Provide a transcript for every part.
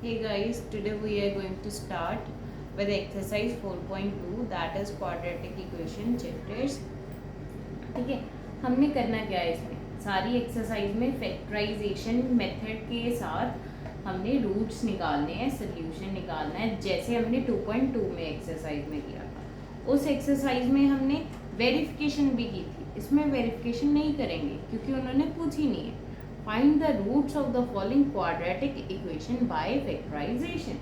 Hey guys, today we are going to start with exercise 4.2 that is quadratic equation chapters. ठीक है, हमने करना क्या है इसमें सारी एक्सरसाइज में फैक्टराइजेशन मेथड के साथ हमने रूट्स निकालने हैं, सोल्यूशन निकालना है, जैसे हमने 2.2 में एक्सरसाइज में किया था। उस एक्सरसाइज में हमने वेरिफिकेशन भी की थी, इसमें वेरिफिकेशन नहीं करेंगे क्योंकि उन्होंने पूछी नहीं है। Find the roots of the following quadratic equation by factorisation.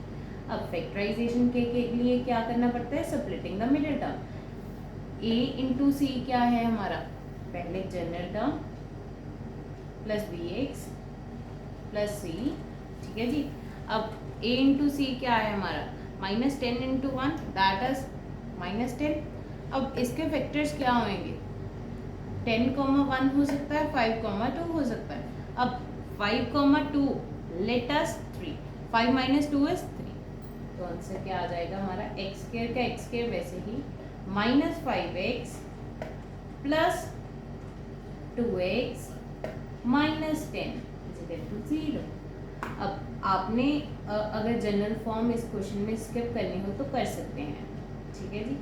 अब फैक्टराइजेशन के लिए क्या करना पड़ता है? Splitting the middle term. a into C क्या है हमारा? पहले general term plus B x plus C, ठीक है जी। अब a इंटू सी क्या है हमारा? -10 इंटू 1 दैट इज -10। अब इसके फैक्टर्स क्या होंगे? 10, 1 हो सकता है, 5, 2 हो सकता है। अब 5, 2 लेट अस 3, 5 - 2 इज 3, तो आंसर क्या आ जाएगा हमारा? एक्स स्क्वायर का एक्स स्क्वायर वैसे ही -5x प्लस 2x -10 = 0। अब आपने अगर जनरल फॉर्म इस क्वेश्चन में स्किप करनी हो तो कर सकते हैं, ठीक है जी।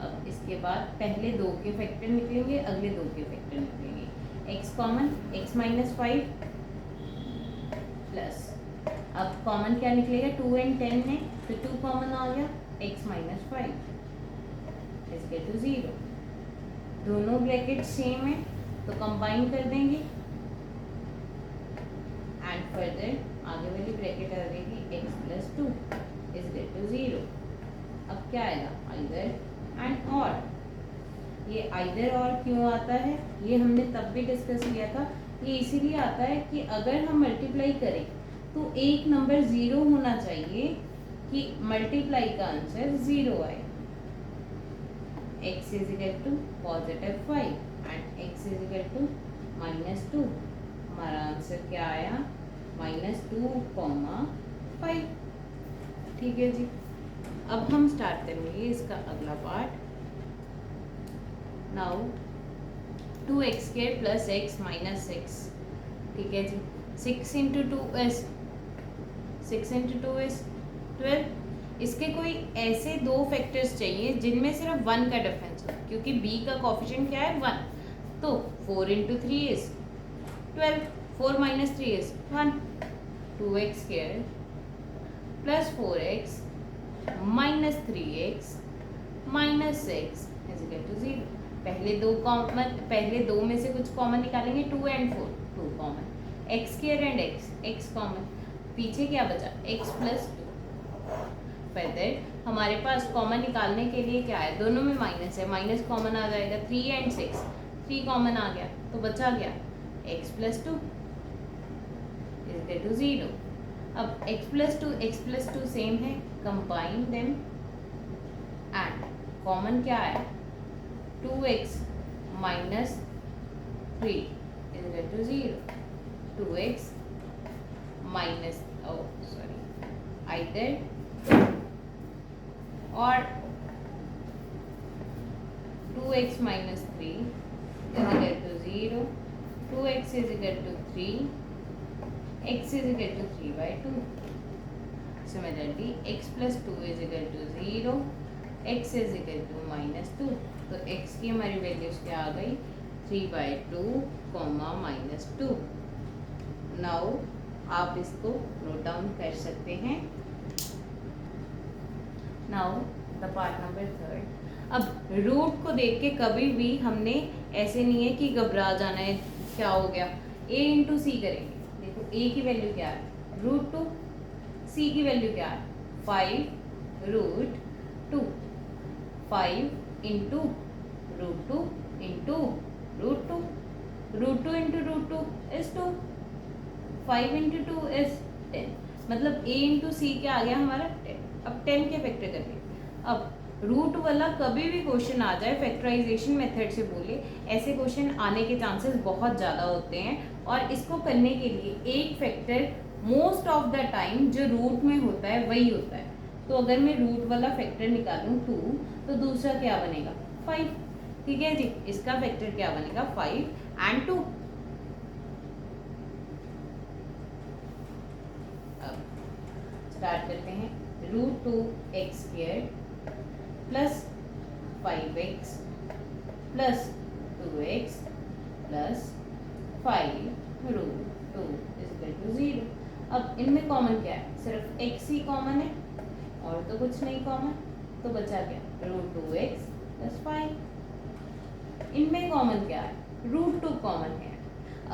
अब इसके बाद पहले दो के फैक्टर निकलेंगे, अगले दो के फैक्टर निकलेंगे। x कॉमन, x - 5 प्लस, अब कॉमन क्या निकलेगा? 2 और 10 में, तो 2 कॉमन आ गया, x - 5 = 0। दोनों ब्रैकेट सेम है तो कंबाइन कर देंगे एंड फर्दर आगे वाली ब्रैकेट आ जाएगी x + 2 = 0। अब क्या आएगा? आइदर एंड और। ये आइदर और क्यों आता है ये हमने तब भी डिस्कस किया था। ये इसीलिए आता है कि अगर हम मल्टीप्लाई करें तो एक नंबर 0 होना चाहिए कि मल्टीप्लाई का आंसर 0 आए। x = +5 and x = -2। हमारा आंसर क्या आया? -2, 5। ठीक है जी। अब हम स्टार्ट करेंगे इसका अगला पार्ट। नाउ 2x² + x - 6, ठीक है जी। 6 × 2 is 12। इसके कोई ऐसे दो फैक्टर्स चाहिए जिनमें सिर्फ 1 का डिफरेंस हो, क्योंकि b का कोफिशिएंट क्या है? 1। तो 4 × 3 is 12, 4 - 3 is 1। 2x² + 4x - 3x - 6 = 0। पहले दो में से कुछ कॉमन निकालेंगे। 2 और 4, 2 common, x² and x common, पीछे क्या बचा? x + 2। फर्दर हमारे पास कॉमन निकालने के लिए क्या है? दोनों में माइनस है, माइनस कॉमन आ जाएगा। 3 और 6, 3 कॉमन आ गया तो बचा गया x + 2 = 0। अब x + 2 सेम है, कंबाइन देम एंड कॉमन क्या है? 2x - 3 = 0। 2x either or 2x - 3 = 0, 2x = 3, x = 3/2। Similarly, x + 2 = 0, x = -2। तो x की हमारी वैल्यूज क्या आ गई? 3/2, -2। नाउ आप इसको नोट डाउन कर सकते हैं। Now the part number 3। अब रूट को देख के कभी भी हमने ऐसे नहीं है कि घबरा जाना है, क्या हो गया? a × c करेंगे। देखो a की वैल्यू क्या है? √2। c की वैल्यू क्या है? 5√2। 5 × √2 × √2, √2 × √2 is 2, 5 × 2 is 10। मतलब a × c क्या आ गया हमारा? 10। अब 10 के फैक्टर करके, अब रूट वाला कभी भी क्वेश्चन आ जाए फैक्टराइजेशन मेथड से बोले, ऐसे क्वेश्चन आने के चांसेस बहुत ज़्यादा होते हैं। और इसको करने के लिए एक factor most of the time जो रूट में होता है वही होता है। तो अगर मैं रूट वाला फैक्टर निकालूं 2, तो दूसरा क्या बनेगा? 5। ठीक है जी, इसका फैक्टर क्या बनेगा? 5 and 2। स्टार्ट करते हैं। √2x² plus 5x plus 2x plus 5 √2 = 0। अब इनमें कॉमन क्या है? सिर्फ x ही कॉमन है और तो कुछ नहीं कॉमन, तो बचा क्या? √2x plus 5। इनमें कॉमन क्या है? √2 कॉमन है।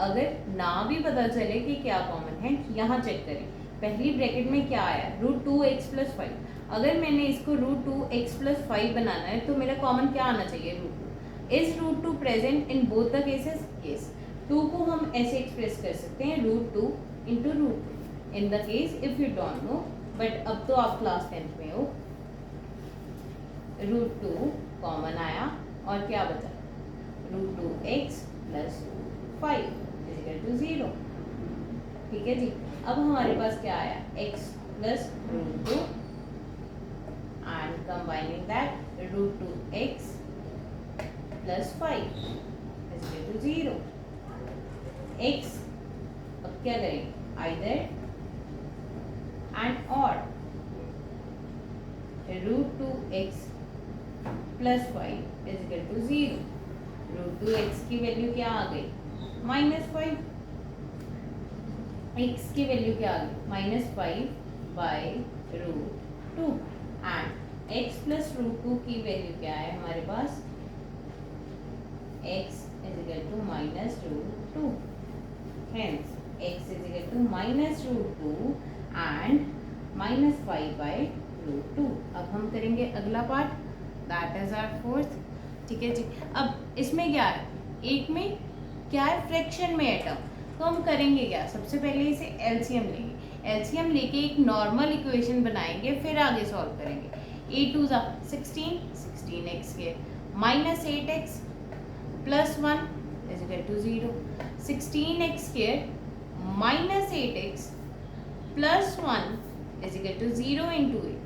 अगर ना भी पता चले कि क्या कॉमन है, यहाँ चेक करें। पहली ब्रैकेट में क्या आया? √2x plus 5। अगर मैंने इसको √2x प्लस 5 बनाना है तो मेरा कॉमन क्या आना चाहिए? √2। Is √2 present in both the cases? Yes. 2 को हम ऐसे एक्सप्रेस कर सकते हैं √2 into √2 in the case if you don't know, but अब तो आप क्लास 10th में हो। √2 कॉमन आया और क्या बचा? √2x plus 5 = 0। ठीक है जी। अब हमारे पास क्या आया? x plus √2 and combining that √2x plus 5 = 0। x अब क्या करेंगे? आइदर एंड और √2x प्लस 5 = 0। √2x की वैल्यू क्या आ गई? -5। x की वैल्यू क्या आ गई? -5/√2 एंड x प्लस √2 की वैल्यू क्या है हमारे पास? x = -√2। Hence x = -√2 and -5/√2। अब हम करेंगे अगला part, that is our 4th। ठीक है जी। अब इसमें क्या है? एक में क्या है? फ्रैक्शन में है टर्म। तो हम करेंगे क्या? सबसे पहले इसे एलसीएम लेंगे। एलसीएम लेके एक नॉर्मल इक्वेशन बनाएंगे, फिर आगे सॉल्व करेंगे। a2 = 16, 16x² minus 8x plus 1 = 0। 16x² minus 8x plus 1 = 0 into 8।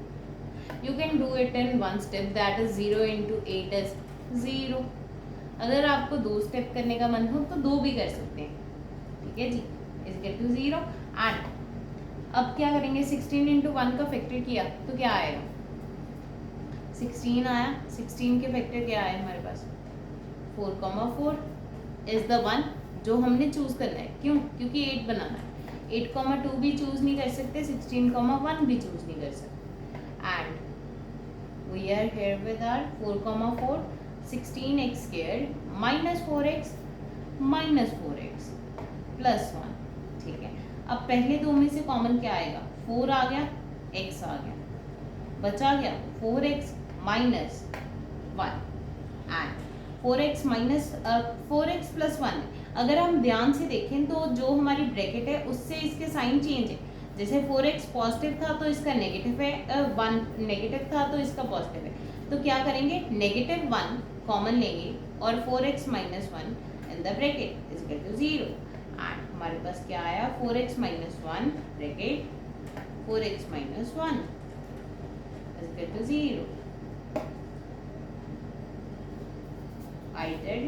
You can do it in one step, that is 0 into 8 is 0। अगर आपको 2 स्टेप करने का मन हो तो 2 भी कर सकते हैं। ठीक है जी। = 0 एंड अब क्या करेंगे? 16 into 1 का फैक्टर किया तो क्या आएगा? 16 आया। 16 के फैक्टर क्या आए हमारे पास? 4,4 इज द वन जो हमने चूज करना है। क्यों? क्योंकि 8 बनाना है। 8,2 भी चूज नहीं कर सकते, 16,1 भी चूज नहीं कर सकते। And we are here with our 4,4 16x² minus 4x plus 1। ठीक है। अब पहले दो में से कॉमन क्या आएगा? 4 आ गया, x आ गया, बचा गया 4x minus 1 and 4x plus 1। अगर हम ध्यान से देखें तो जो हमारी ब्रैकेट है उससे इसके साइन चेंज है। जैसे 4x पॉजिटिव था तो इसका नेगेटिव है, 1 नेगेटिव था तो इसका पॉजिटिव है। तो क्या करेंगे? -1 कॉमन लेंगे और 4x minus 1 in the bracket = 0 and हमारे पास क्या आया? 4x minus 1 bracket 4x minus 1 = 0। either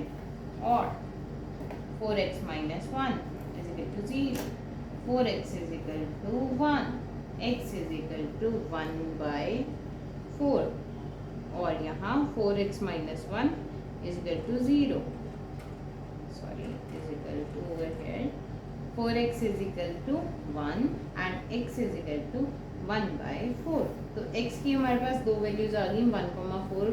or 4x minus 1 is equal to 0, 4x is equal to 1, x is equal to 1 by 4 और यहाँ 4x minus 1 is equal to 0, sorry is equal to over here 4x is equal to 1 and x is equal to 1 by 4। तो x की हमारे पास दो values आ गई 1,4,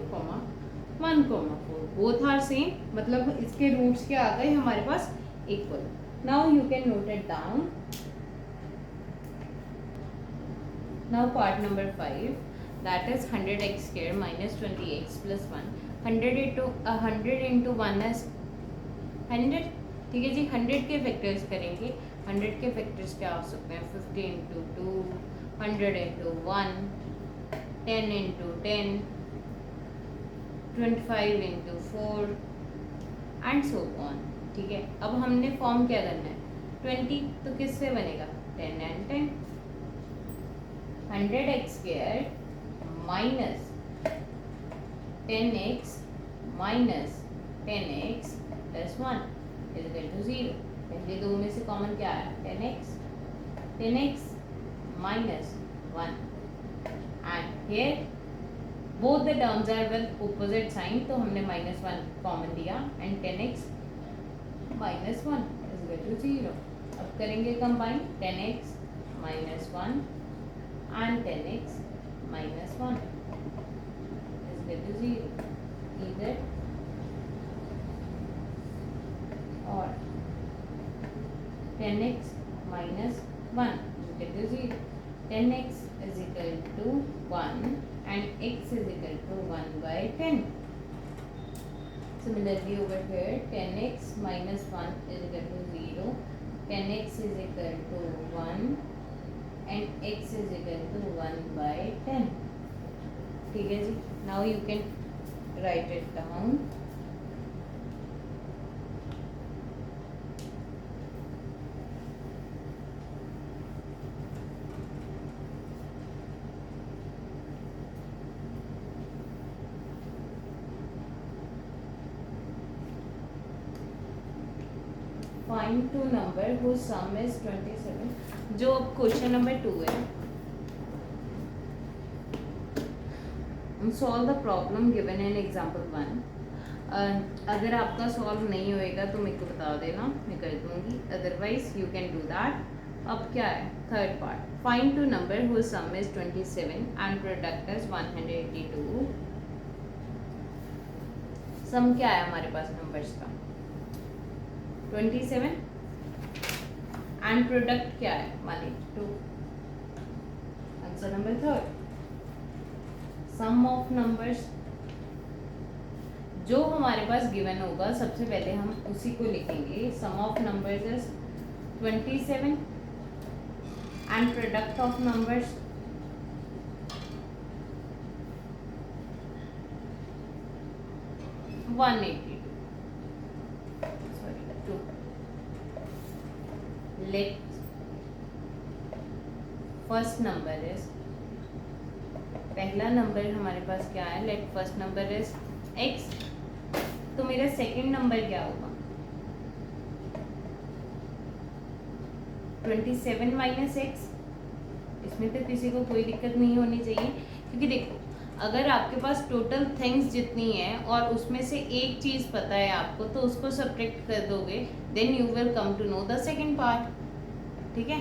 1,4 both are same, मतलब इसके roots क्या आ गए हमारे पास? Equal. Now you can note it down. Now part number 5 that is 100x² minus 20x plus 1। 100 into 1 is 100। ठीक है जी। 100 के फैक्टर्स करेंगे। 100 के फैक्टर्स क्या हो सकते हैं? 50 into 2, 100 into 1, 10 into 10, 25 into 4 and so on. ठीक है। अब हमने फॉर्म क्या करना है? 20 तो किससे बनेगा? 10 and 10। 100x² minus 10x minus 10x plus 1 is equal to 0। पहले दो में से कॉमन क्या आया? 10x minus 1 and here both the terms are with opposite sign, तो हमने -1 कॉमन दिया and 10x -1 is equal to 0. अब करेंगे combine 10x -1 and 10x -1 is equal to 0. Either or 10x -1 is equal to 0. 10x is equal to 1 and x is equal to 1 by 10. Similarly over here 10x minus 1 is equal to 0. 10x is equal to 1 and x is equal to 1 by 10. ठीक है जी. Now you can write it down. Find two number whose sum is 27. जो question number 2 है, solve the problem given in example 1. अगर आपका solve नहीं होएगा तो मेरे को बता देना, मैं कर दूंगी, otherwise you can do that. अब क्या है third part. Find two number whose sum is 27 and product is 182. Sum क्या है हमारे पास नंबर्स का 27 एंड प्रोडक्ट क्या है 182. Answer number third. Sum of numbers जो हमारे पास गिवन होगा सबसे पहले हम उसी को लिखेंगे. Sum of numbers is 27 and product of numbers 182. Let first number is, पहला नंबर हमारे पास क्या है, let first number is x. तो मेरा सेकंड नंबर क्या होगा 27 माइनस x. इसमें तो किसी को कोई दिक्कत नहीं होनी चाहिए, क्योंकि देखो अगर आपके पास टोटल थिंग्स जितनी है और उसमें से एक चीज़ पता है आपको, तो उसको सब्ट्रैक्ट कर दोगे, then you will come to know the second part. ठीक है.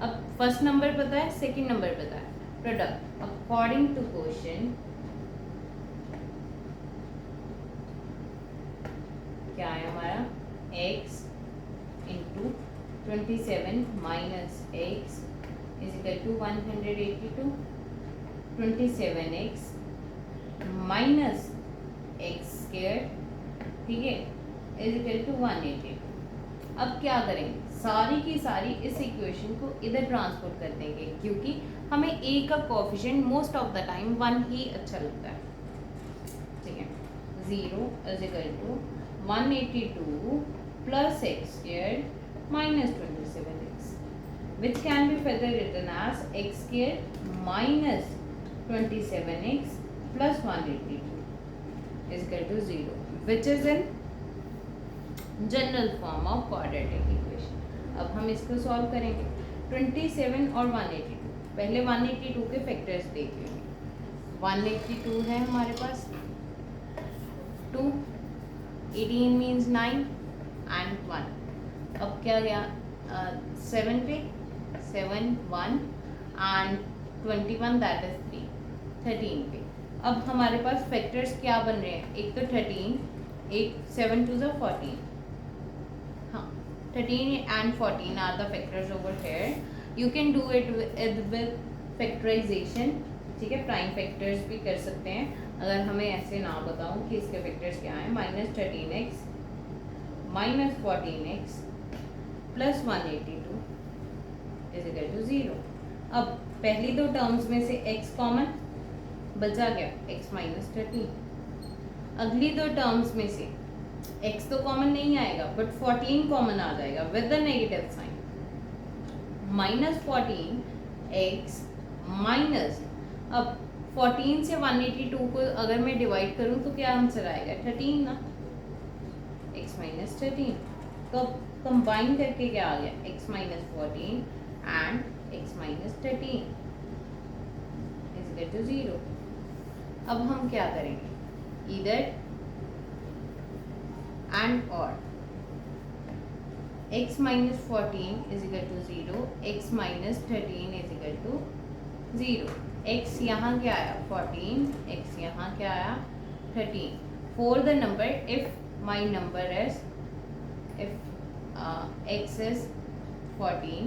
अब फर्स्ट नंबर पता है, सेकंड नंबर पता है. प्रोडक्ट अकॉर्डिंग टू क्वेश्चन क्या है हमारा x into 27 minus x is equal to 182. 27x minus x square, ठीक है, इज इक्वल टू 182. अब क्या करेंगे, सारी की सारी इस इक्वेशन को इधर ट्रांसपोर्ट कर देंगे, क्योंकि हमें a का coefficient most of the time 1 ही अच्छा लगता है. ठीक है. 0 is equal to 182 plus x square minus 27x, which can be further written as x square minus 27x plus 182 is equal to 0, which is in general form of quadratic equation. अब हम इसको solve करेंगे. 27 और 182, पहले 182 के factors देख लेंगे. 182 है हमारे पास 2, 18 मीन्स 9 एंड 1. अब क्या गया 7 पे 7 1 एंड 21 दैट इज 3, 13 पे. अब हमारे पास फैक्टर्स क्या बन रहे हैं, एक तो 13, एक 7 2 14. हाँ, 13 and 14 are the factors over here. You can do it with factorization. ठीक है, प्राइम फैक्टर्स भी कर सकते हैं. अगर हमें ऐसे ना बताऊं कि इसके फैक्टर्स क्या हैं, -13x minus 14x plus 182 is equal to 0. अब पहली दो टर्म्स में से x कॉमन बचा गया, x माइनस 13. अगली दो टर्म्स में से x तो कॉमन नहीं आएगा, बट 14 कॉमन आ जाएगा with the negative sign. -14x minus, अब 14 से 182 को अगर मैं डिवाइड करूं तो क्या आंसर आएगा 13 ना, x माइनस 13. तो कंबाइन करके क्या आ गया x minus 14 and x minus 13. Equal to 0। अब हम क्या करेंगे, इधर एंड और x minus 14 is equal to 0, x minus 13 is equal to 0। x यहाँ क्या आया 14, x यहाँ क्या आया 13। For the number if my number is if x is 14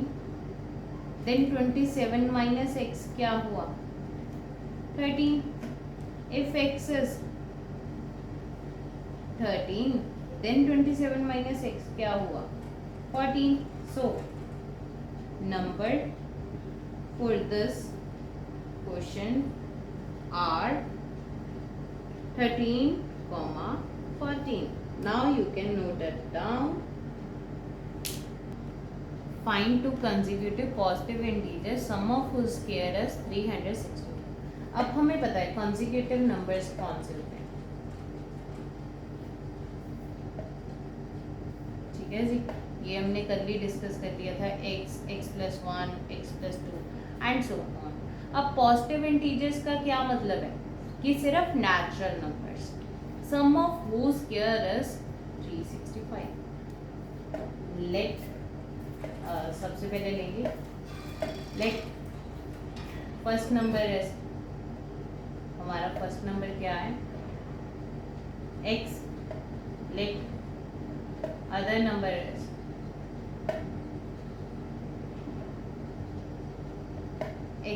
then 27 minus x क्या हुआ 13। if x is 13 then 27 minus x क्या हुआ 14। so number for this question are 13, 14। now you can note it down। Find two consecutive positive integers sum of whose square is 360। अब हमें पता है consecutive numbers कौन से होते हैं, ठीक है जी। ये हमने कल ही डिस्कस कर लिया था, x, x plus 1, x plus 2 and so on. अब पॉजिटिव इंटीजर्स का क्या मतलब है कि सिर्फ natural numbers, sum of whose square is 365। Let सबसे पहले लेंगे लेट फर्स्ट नंबर इज, हमारा फर्स्ट नंबर क्या है x। Let other number is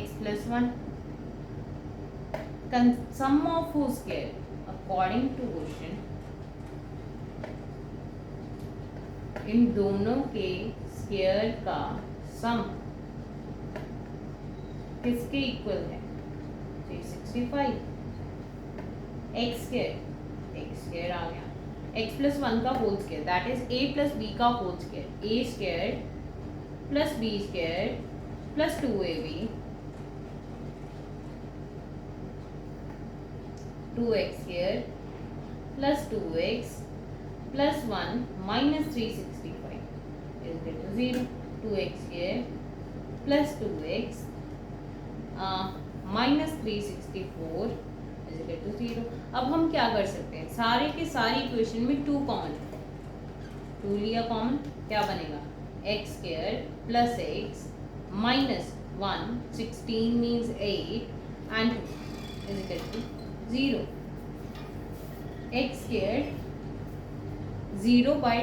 x plus 1। Sum of whose square according to question इन दोनों के स्क्वायर का सम किसके इक्वल है 365। एक्स स्क्वायर आ गया, x प्लस 1 का whole square that is a plus b का whole square, a square plus b square plus 2ab 2x square plus 2x plus 1 minus 365 is equal to 0। 2x square plus 2x minus 364 is equal to 0। अब हम क्या कर सकते हैं, सारे के सारी इक्वेशन में 2 कॉमन है, 2 लिया कॉमन, क्या बनेगा x square plus x minus 1 16 means 8 and is equal to 0। x square 0 by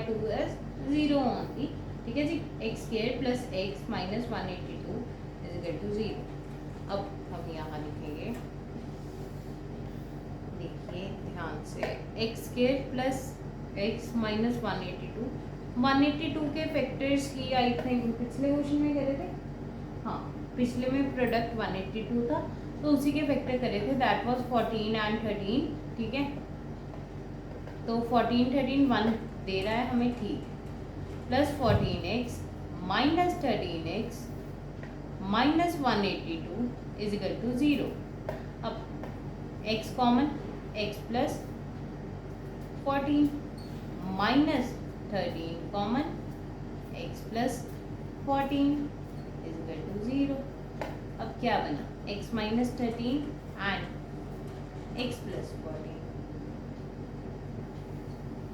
2 is 0 only, ठीक है जी। x square plus x minus 182 is equal to 0। अब हम यहाँ लिखेंगे, देखिए ध्यान से, x square plus x minus 182 के फैक्टर्स की आई थिंक पिछले क्वेश्चन में करे थे, हाँ पिछले में प्रोडक्ट 182 था तो उसी के फैक्टर करे थे, दैट वाज 14 एंड 13, ठीक है। तो 14 13 1 दे रहा है हमें, ठीक, plus 14x minus 13x minus 182 is equal to 0। अब x common, x plus 14 minus 13 common, x plus 14 is equal to 0। अब क्या बना x minus 13 and x plus 14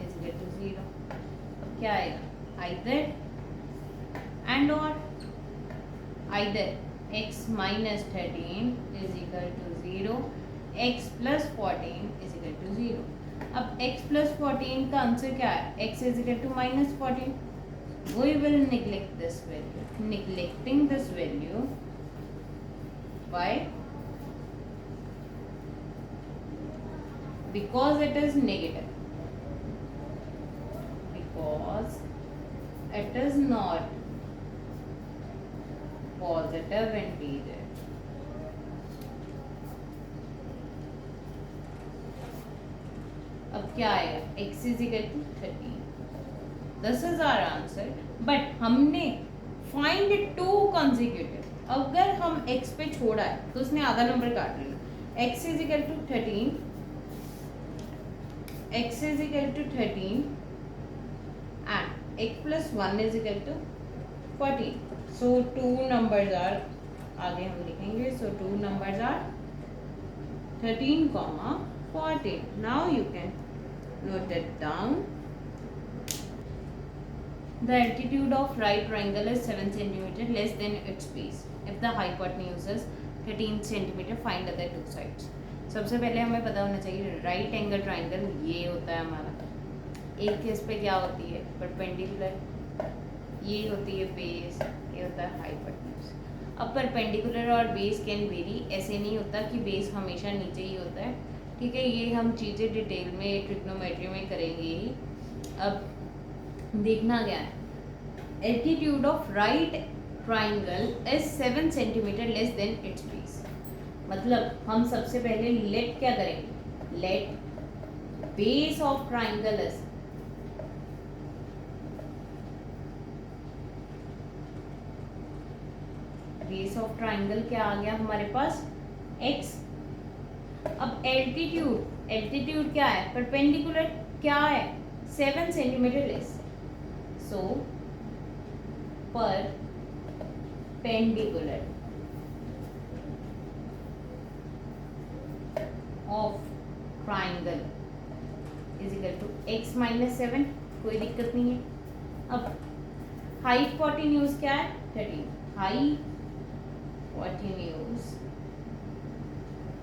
is equal to 0। अब क्या आएगा, आइदर एंड और, either x minus 13 is equal to 0, x plus 14 is equal to 0। अब x plus 14 का answer क्या है, x is equal to minus 14। We will neglect this value. Neglecting this value by, because it is negative, because it is not positive integer. अब क्या आएगा, x is equal to 13. This is our answer. But हमने find two consecutive. अगर हम x पे छोड़ा है तो उसने आधा नंबर काट लिया. x is equal to 13. x is equal to 13 and x plus 1 is equal to 14. So two numbers are आगे हम लिखेंगे. So two numbers are 13, 14. Now you can note it down. The altitude of right triangle is 7 centimeter less than its base. If the hypotenuse is 13 centimeter, find other two sides. सबसे पहले हमें पता होना चाहिए right angle triangle ये होता है हमारा. एक केस पे क्या होती है परपेंडिकुलर, ये होती है बेस, ये होता है हाइपोटेन्यूज. अब परपेंडिकुलर और बेस कैन वेरी, ऐसे नहीं होता कि बेस हमेशा नीचे ही होता है. ठीक है, ये हम चीज़ें डिटेल में ट्रिग्नोमेट्री में करेंगे ही. अब देखना क्या है, altitude of right triangle is 7 centimetre less than its base. मतलब हम सबसे पहले लेट क्या करेंगे, let base of triangle is, base of triangle क्या आ गया हमारे पास, x. अब एल्टीट्यूड, एल्टीट्यूड क्या है, परपेंडिकुलर क्या है, 7 centimetre less. So perpendicular of triangle is equal to x minus 7. कोई दिक्कत नहीं है. अब हाइपोटेन्यूज क्या है, 13.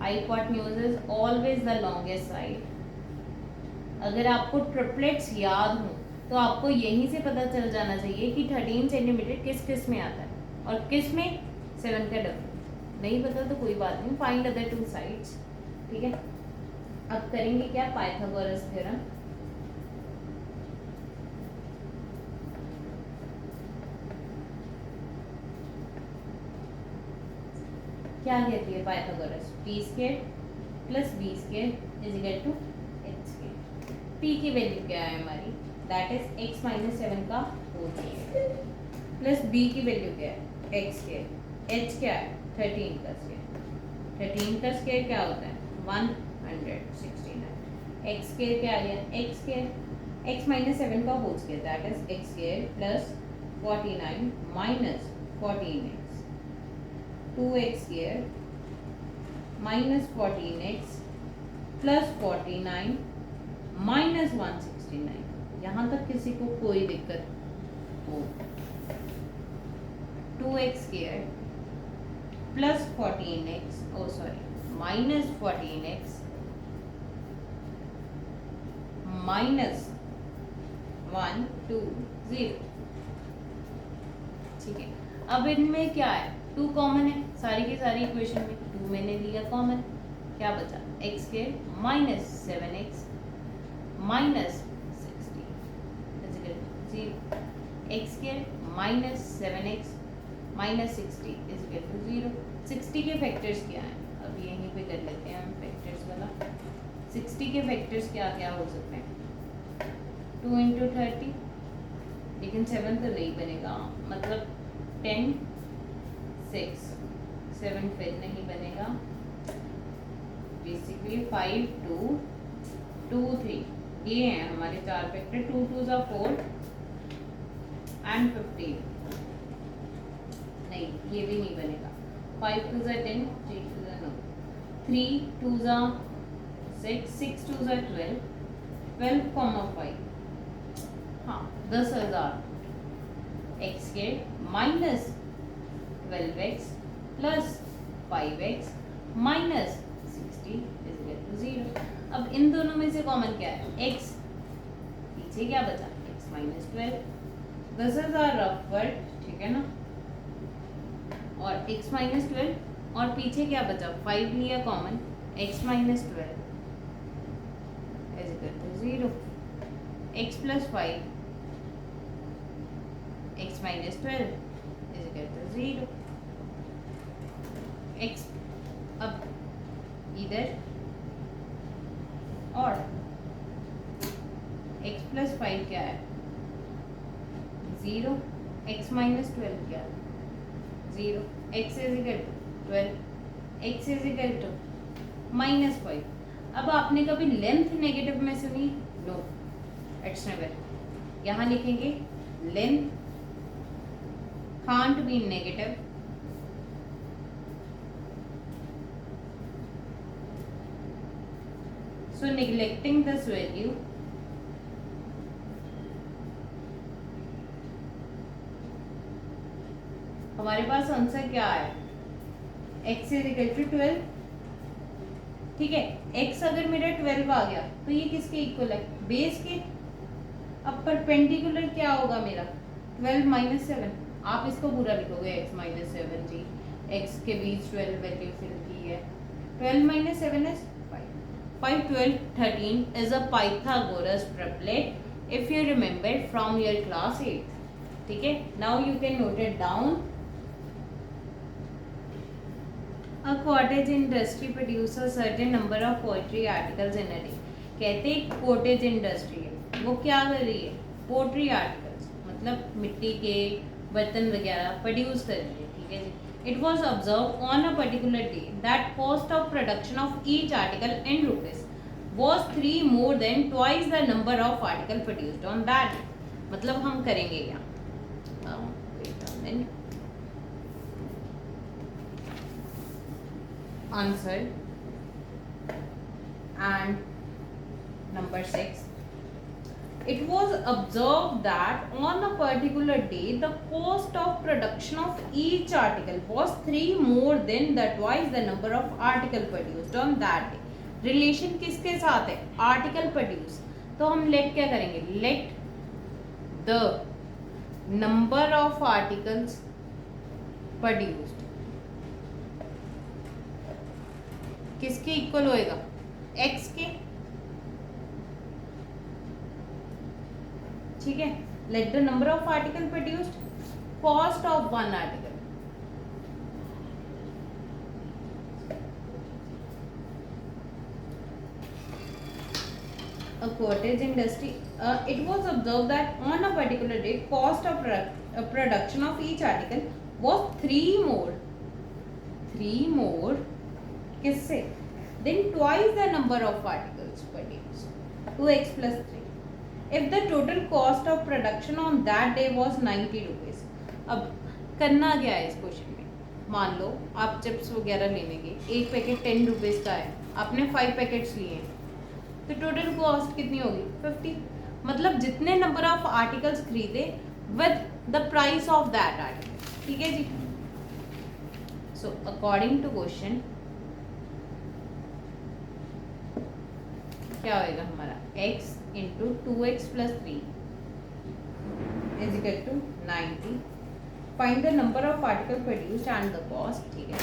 Hypotenuse is always the longest side. अगर आपको ट्रिपलेट्स याद हो तो आपको यहीं से पता चल जाना चाहिए कि 13 सेंटीमीटर किस किस में आता है और किस में 7 का डबल. नहीं पता तो कोई बात नहीं, फाइंड अदर टू साइड्स. ठीक है, अब करेंगे क्या, पाइथागोरस थ्योरम. क्या कहती है Pythagoras, P square plus B square is equal to H square. P की वैल्यू क्या है हमारी, दैट इज एक्स माइनस 7 का होल स्क्वायर, प्लस बी की वैल्यू क्या है, एक्स स्क्वायर. एच क्या है, 13 का स्क्वायर. 13 का स्क्वायर क्या होता है, 169. एक्स स्क्वायर क्या आ गया, एक्स स्क्वायर, एक्स माइनस 7 का whole square, that is x square plus 49 minus 14x, 2x square minus 14x plus 49 minus 169. यहाँ तक किसी को कोई दिक्कत हो, 2x square plus 14x, oh sorry minus 14x minus 120. ठीक है, अब इनमें क्या है, 2 कॉमन है सारी की सारी इक्वेशन में, 2 मैंने लिया कॉमन, क्या बचा, x square minus 7x minus 60 x square minus 7x minus 60 is equal to 0. 60 के फैक्टर्स क्या हैं, अब यहीं पे कर लेते हैं हम फैक्टर्स वाला. 60 के फैक्टर्स क्या क्या हो सकते हैं, 2 इंटू 30, लेकिन 7 तो नहीं बनेगा, मतलब 10 6 7 फिर नहीं बनेगा. बेसिकली 5 2 2 3 ये हैं हमारे 4 फैक्टर. 2 2 ज़ा 4 एंड 15, नहीं ये भी नहीं बनेगा. 5 2 ज़ा 10, 3 2 ज़ा 9, 3 2 ज़ा 6, 6 2 ज़ा 12, 12 5. हाँ 10,000 एक्स के minus 12x plus 5x minus 60 is equal to 0. अब इन दोनों में से कॉमन क्या है, x, पीछे क्या बचा, x माइनस 12. 10,000 रफ वर्ड, ठीक है ना, और x माइनस 12 और पीछे क्या बचा, 5 लिया common, x minus 12 is equal to 0. x plus 5 x minus 12 is equal to 0. x अब इधर और x प्लस 5 क्या है, 0. x माइनस 12 क्या है, 0. x is equal to 12, x is equal to minus 5. अब आपने कभी लेंथ नेगेटिव में सुनी, नो, इट्स नेवर. यहाँ लिखेंगे length can't be negative So neglecting this value, हमारे पास आंसर क्या है, x इज इक्वल टू 12। ठीक है, x अगर मेरा 12 आ गया तो ये किसके इक्वल है, बेस के। अब परपेंडिकुलर क्या होगा मेरा, 12 माइनस 7। आप इसको पूरा लिखोगे x माइनस 7 जी, x के बीच 12 वैल्यू फिल की है। 12 minus 7 is 5। 5, 12, 13 is a Pythagoras triplet if you remember from your class 8th. ठीक है, now you can note it down. A cottage industry produces a certain number of poetry articles in a day. कहते हैं cottage industry है, वो क्या कर रही है, पोट्री आर्टिकल्स मतलब मिट्टी के बर्तन वगैरह प्रोड्यूस कर रही है। ठीक है जी। It was observe on a particular day that cost of production of each article in rupees was 3 more than twice the number of article produced on that day. मतलब हम करेंगे यहाँ answer and number 6. It was observed that on a particular day the cost of production of each article was 3 more than the twice the number of article produced on that day. Relation किसके साथ है, article produce. तो हम late क्या करेंगे, let the number of articles produced किसके equal होएगा, x के। ठीक है, let the number of article produced cost of one article. A cottage industry, it was observed that on a particular day cost of production of each article was 3 more किससे, then twice the number of articles produced, 2x plus 3. If the total cost of production on that day was 90 rupees. अब करना क्या है इस question में, मान लो आप chips वगैरह लेने गए, एक पैकेट 10 रुपीज़ का है, आपने 5 पैकेट्स लिए हैं, तो टोटल कॉस्ट कितनी होगी, 50। मतलब जितने नंबर ऑफ आर्टिकल्स खरीदे with the price of that article. ठीक है जी। सो अकॉर्डिंग टू क्वेश्चन क्या होएगा हमारा, x into 2x plus 3 is equal to 90। Find the number of article produced and the cost. ठीक है,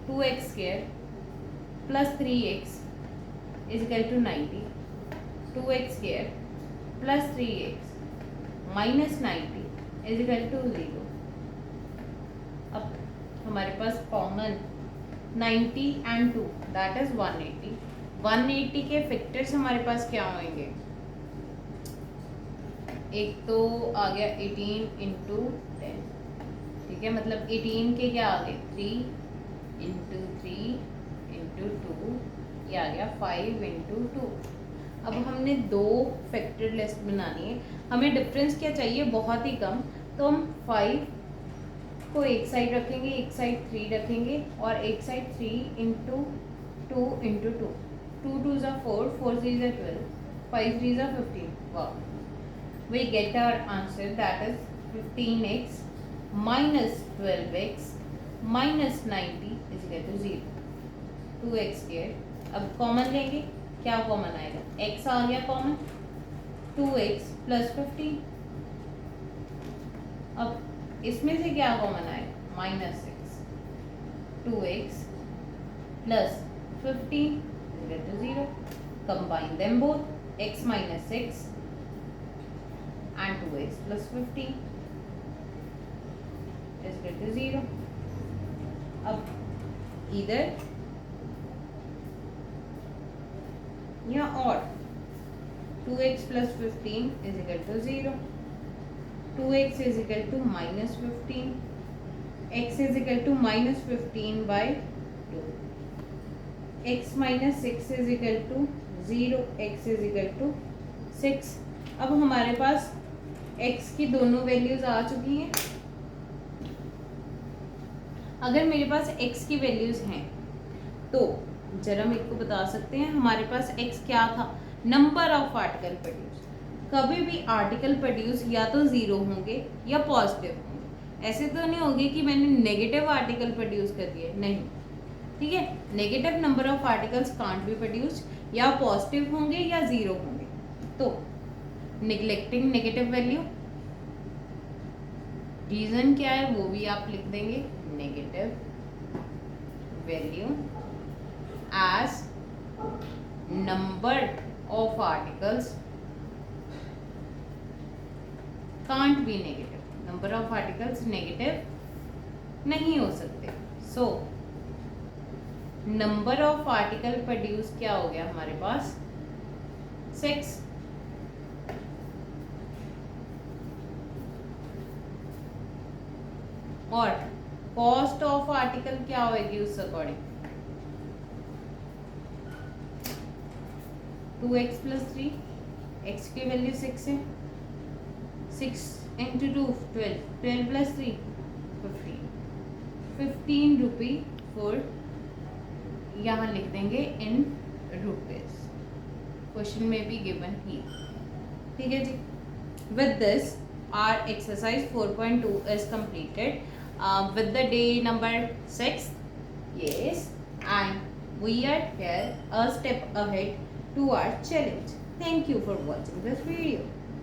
2x square plus 3x is equal to 90, 2x square plus 3x minus 90 is equal to 0. अब हमारे पास common 90 and 2 that is 180. 180 के factors हमारे पास क्या होंगे, एक तो आ गया 18 इंटू 10। ठीक है, मतलब 18 के क्या आ गए, 3 इंटू 3 इंटू 2, ये आ गया 5 इंटू 2। अब हमने दो फैक्टर लिस्ट बनानी है, हमें डिफरेंस क्या चाहिए, बहुत ही कम। तो हम 5 को एक साइड रखेंगे, एक साइड 3 रखेंगे और एक साइड 3 इंटू 2 इंटू 2। 2 2 ज़ा 4, 4 3 ज़ा 12, 5 3 ज़ा 15। वाह, we get our answer that is 15x minus 12x minus 90 is equal to 0। 2x square, अब कॉमन लेंगे, क्या कॉमन आएगा, x आ गया कॉमन, 2x प्लस 15। अब इसमें से क्या कॉमन आएगा, minus 6, 2x plus 15 equal to 0। Combine them both, x minus 6 and 2x plus 15 is equal to 0. अब इधर या और 2x plus 15 is equal to 0. 2x is equal to minus 15. x is equal to minus 15 by 2. x minus 6 is equal to 0. x is equal to 6. अब हमारे पास x की दोनों values आ चुकी हैं। अगर मेरे पास x की वैल्यूज हैं तो जरा मेरे को बता सकते हैं, हमारे पास x क्या था, नंबर ऑफ आर्टिकल प्रोड्यूस। कभी भी आर्टिकल प्रोड्यूस या तो ज़ीरो होंगे या पॉजिटिव होंगे, ऐसे तो नहीं होंगे कि मैंने नेगेटिव आर्टिकल प्रोड्यूस कर दिए, नहीं, ठीक है। Negative number of articles can't be produced, या पॉजिटिव होंगे या ज़ीरो होंगे। तो निगलेक्टिंग नेगेटिव वैल्यू, रीज़न क्या है वो भी आप लिख देंगे, negative value as number of articles can't be negative, number of articles negative नहीं हो सकते। So number of article produce क्या हो गया हमारे पास, 6। और कॉस्ट ऑफ आर्टिकल क्या होगी उस अकॉर्डिंग, 2x + 3, x की वैल्यू 6 है, 6 × 2 12, 12 + 3 15, 15 रुपी फॉर, यहाँ लिख देंगे इन रुपीज, क्वेश्चन में भी गिवन ही, ठीक है जी। With this our exercise 4.2 is completed with the day number 6, yes, and we are here a step ahead to our challenge. Thank you for watching this video.